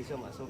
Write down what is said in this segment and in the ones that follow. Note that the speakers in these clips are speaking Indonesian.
Bisa masuk.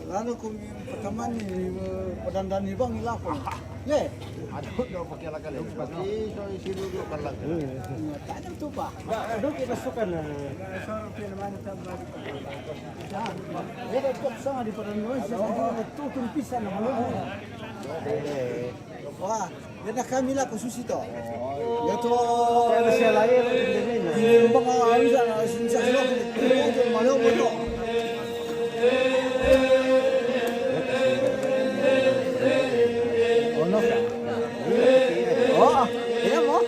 Lalu kung pertama ni padandan ni bang ilapon. Le, Aduh, udah pakai lagi lagi. Pasti soal isi dulu kan lagi. tak ada tu ba. Aduh kita suka na. Sorry naman sa bali. Dia tak sama di padandan sa tu pisan na malo. Wah, dia nak kami lah khusus itu. Ya tu. Kalau siya lain Yung mga ayusan na sinsasyon ko, malo mo to. Ono ka? Oh, iya mo?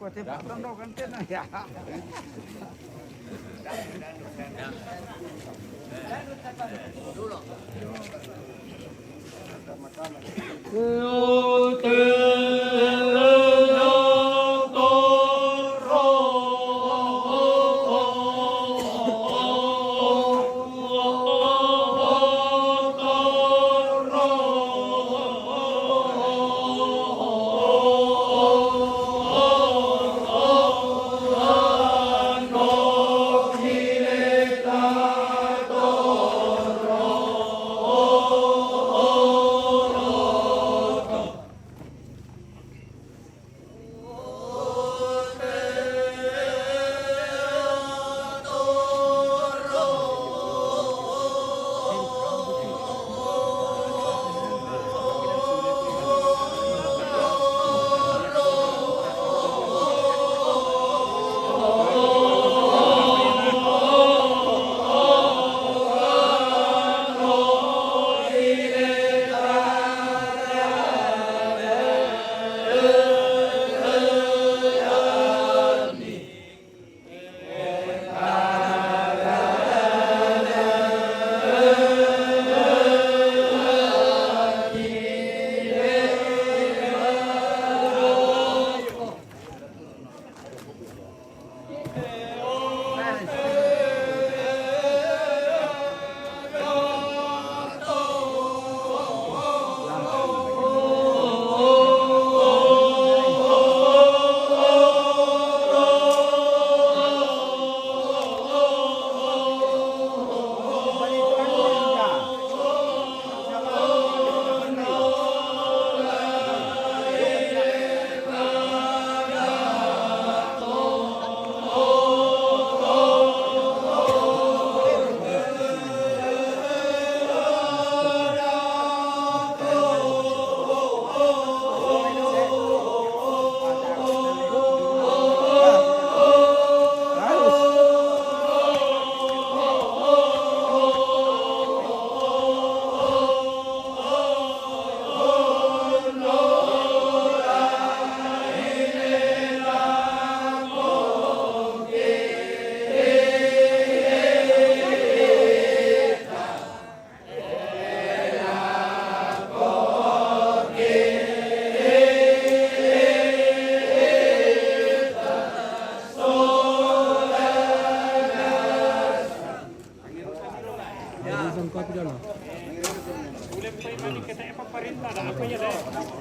Kau tempat tandok kan tena ya.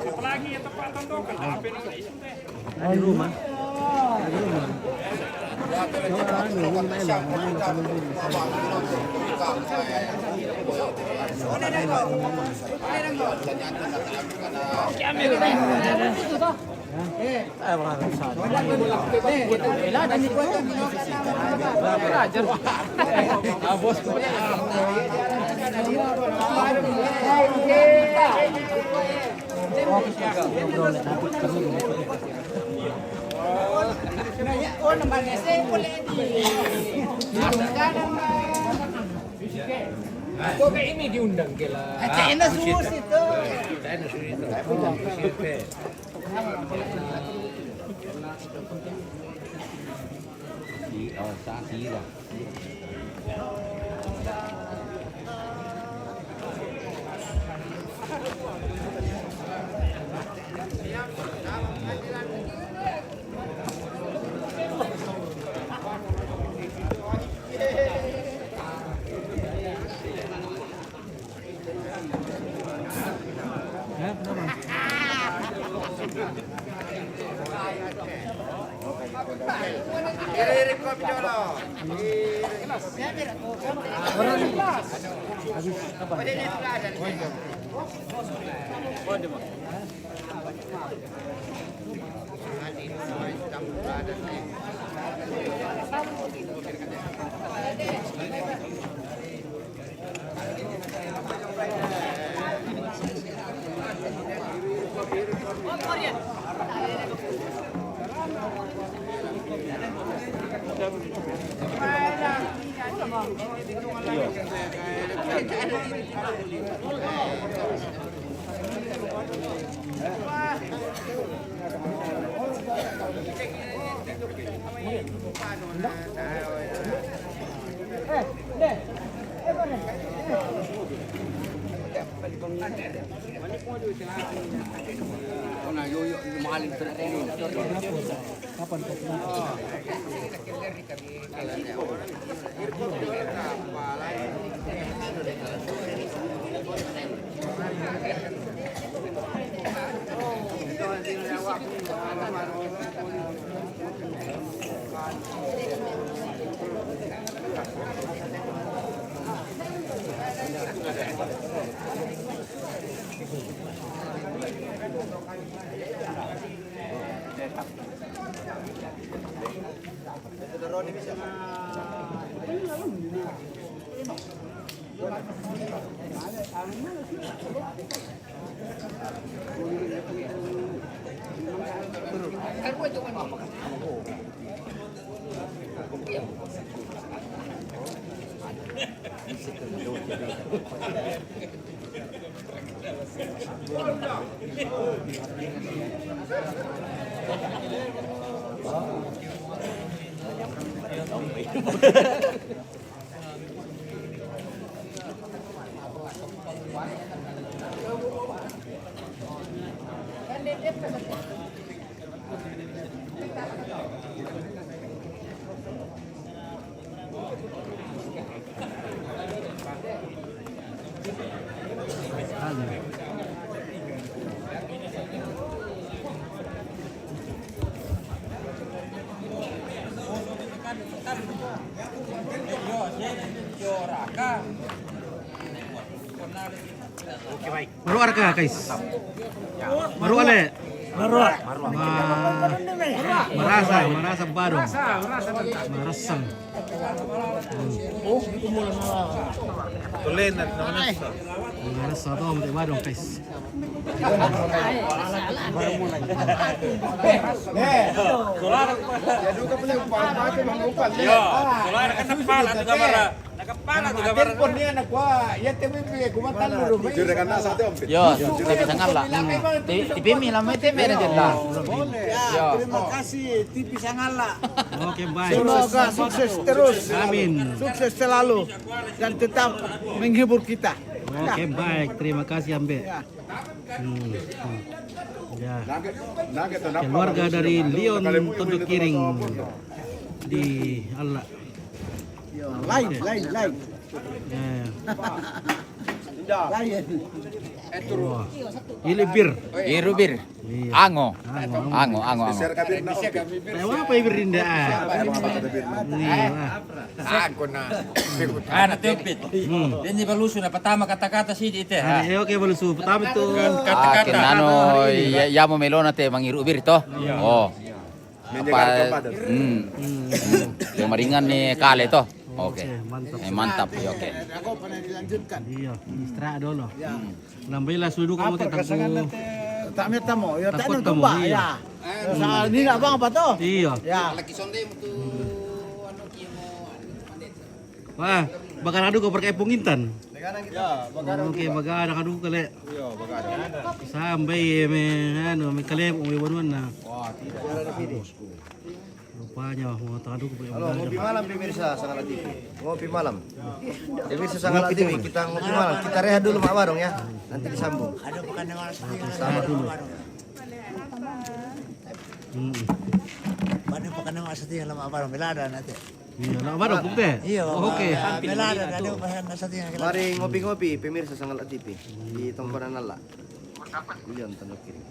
Apalagi ya tempat tondokan, apa yang isu teh? Di rumah. Di rumah. Main sama dulu. Kok kayak ini diundang gila. China semua situ. Kapan kau Baru harga guys. Baru ale. Baru. Merasa baru. Merasa. Tulen at naman sa. Merasa to mo baru guys. Terima kasih TV Sangala. Oke, baik. Semoga sukses terus. Amin. Sukses selalu dan tetap menghibur kita. Oke, baik. Terima kasih Ambe. Ya. Keluarga dari Leon Tondok Kiring di Allah. Lain. Ya. Lain. Wah. Ini bir. Irubir. Iya. Ango. Ango. Tahu apa bir rinda? Iya. Ako na. Anak tepit. Din di baluso na patama kata-kata si ite ha. Oke, balusu. Pertama itu Kata-kata. Ano ya mo melona te mangirubir to. Oh. Apa? Yung maringan ni Kale to. Oke. Mantap. Oke. Aku pernah dilanjutkan. Iya, istirahat dulu. Lambai lah sudu kamu tetap Tak minta mo, ya tak Takut nang kamu, tumba iya. ya. Soal ini abang apa tuh? Iya. Ya. Wah, bakal adu kau pakai pungintan. Ya, Oke, bakal adu kale. Iya, bagada. Sampai me kale umi banuan na. Wah, tidak ada video. Rupanya mau adu kau pakai Halo, ngopi pungintan. malam pemirsa Sangala TV. Ngopi malam. Pemirsa Sangala TV, kita ngopi malam. Kita rehat dulu Mak Warung ya. Nanti disambung. Ada bukan yang harus Istirahat dulu. Mana bukan yang harus dia lama barang belada nanti. Iya, nak baru kumte. Iya, Oke. belada ada bahan nasati yang Mari ngopi-ngopi pemirsa Sangala TV di Tongkonan Nala. Leon Tondok Kiring.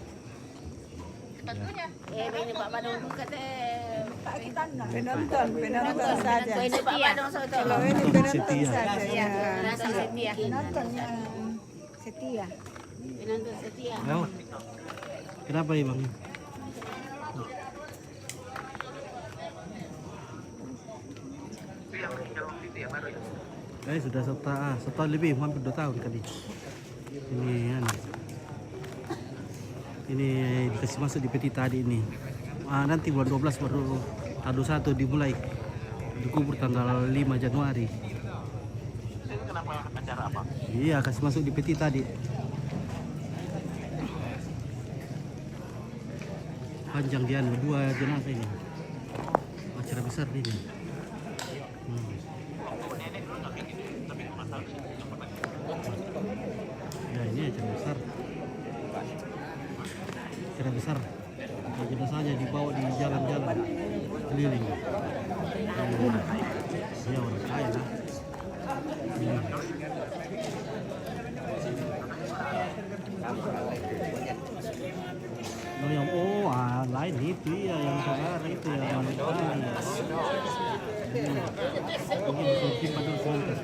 Ini Pak Badung kata Pak kita penonton saja. Ini Pak Badung Kalau ini penonton saja ya. Penonton setia. Penonton yang setia. Penonton setia. Ayo. Kenapa ya bang? Sudah setahun lebih, hampir 2 tahun kali. Ini dikasih masuk di peti tadi ini. Nanti bulan 12 baru tadu 1 dimulai. Dikubur tanggal 5 Januari. Kenapa acara apa? Iya, kasih masuk di peti tadi. Panjang dia 2 jenazah ini. acara besar ini. Ya ini acara besar. Acara besar. Ya, jenazahnya dibawa di jalan-jalan keliling. Ya orang kaya lah. Oh, yang lain itu ya yang saudara itu ya wanita ini. Ini betul pada sebentar.